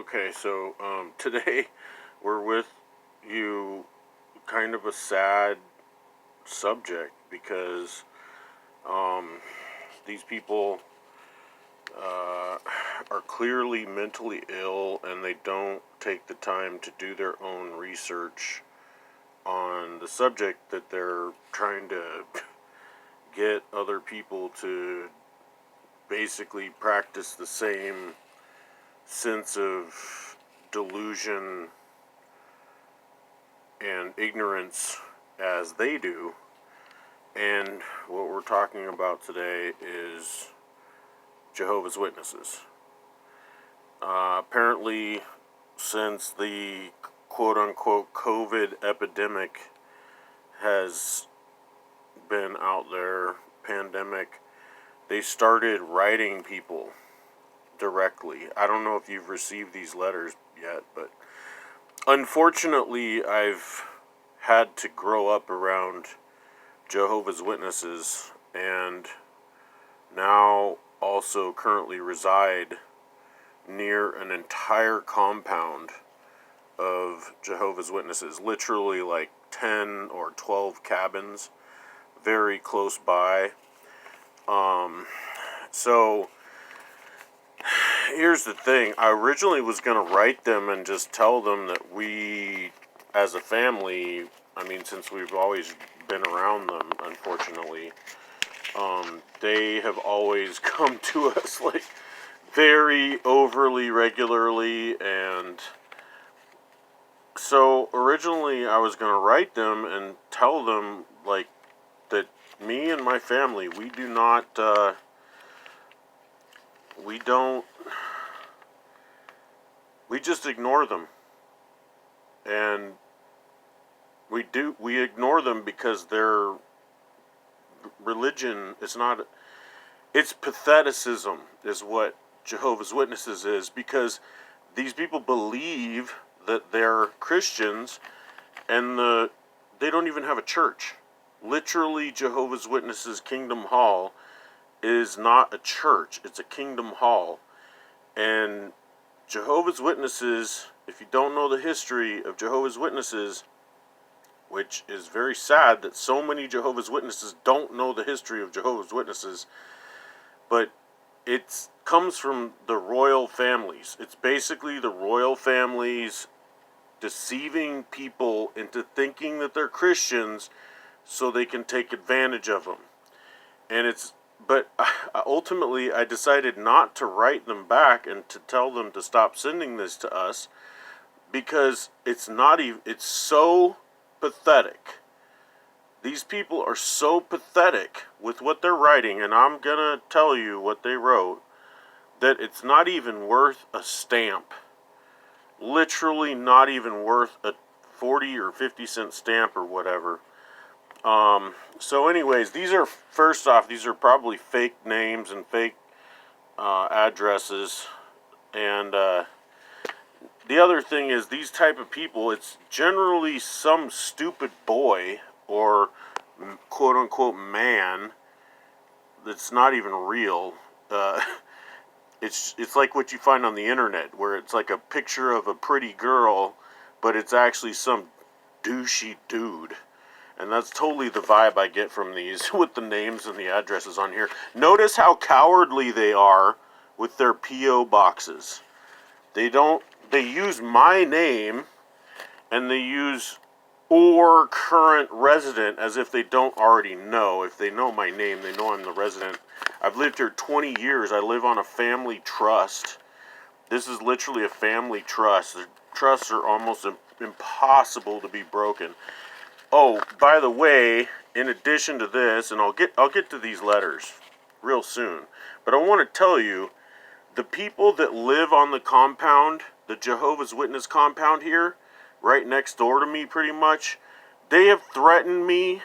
Okay, so today we're with you, kind of a sad subject because these people are clearly mentally ill and they don't take the time to do their own research on the subject that they're trying to get other people to basically practice the same sense of delusion and ignorance as they do. And what we're talking about today is Jehovah's Witnesses. Apparently, since the quote-unquote COVID epidemic has been out there, pandemic, they started writing people directly. I don't know if you've received these letters yet, but unfortunately, I've had to grow up around Jehovah's Witnesses and now also currently reside near an entire compound of Jehovah's Witnesses, literally like 10 or 12 cabins very close by. So here's the thing. I originally was going to write them and just tell them that we, as a family, since we've always been around them, unfortunately, they have always come to us like very overly regularly. And so originally I was going to write them and tell them like that me and my family, we just ignore them. And we ignore them because their religion is not, it's patheticism is what Jehovah's Witnesses is, because these people believe that they're Christians and they don't even have a church. Literally, Jehovah's Witnesses Kingdom Hall is not a church, it's a Kingdom Hall. And Jehovah's Witnesses, if you don't know the history of Jehovah's Witnesses, which is very sad that so many Jehovah's Witnesses don't know the history of Jehovah's Witnesses, but it comes from the royal families. It's basically the royal families deceiving people into thinking that they're Christians so they can take advantage of them. But ultimately I decided not to write them back and to tell them to stop sending this to us, because it's so pathetic. These people are so pathetic with what they're writing, and I'm gonna tell you what they wrote, that it's not even worth a stamp. Literally not even worth a 40 or 50 cent stamp or whatever. So anyways, these are probably fake names and fake addresses. And the other thing is, these type of people, it's generally some stupid boy or quote-unquote man that's not even real. It's like what you find on the internet, where it's like a picture of a pretty girl, but it's actually some douchey dude. And that's totally the vibe I get from these with the names and the addresses on here. Notice how cowardly they are with their P.O. boxes. They use my name, and they use or current resident as if they don't already know. If they know my name, they know I'm the resident. I've lived here 20 years. I live on a family trust. This is literally a family trust. The trusts are almost impossible to be broken. Oh, by the way, in addition to this, and I'll get to these letters real soon, but I want to tell you, the people that live on the compound, the Jehovah's Witness compound here, right next door to me pretty much, they have threatened me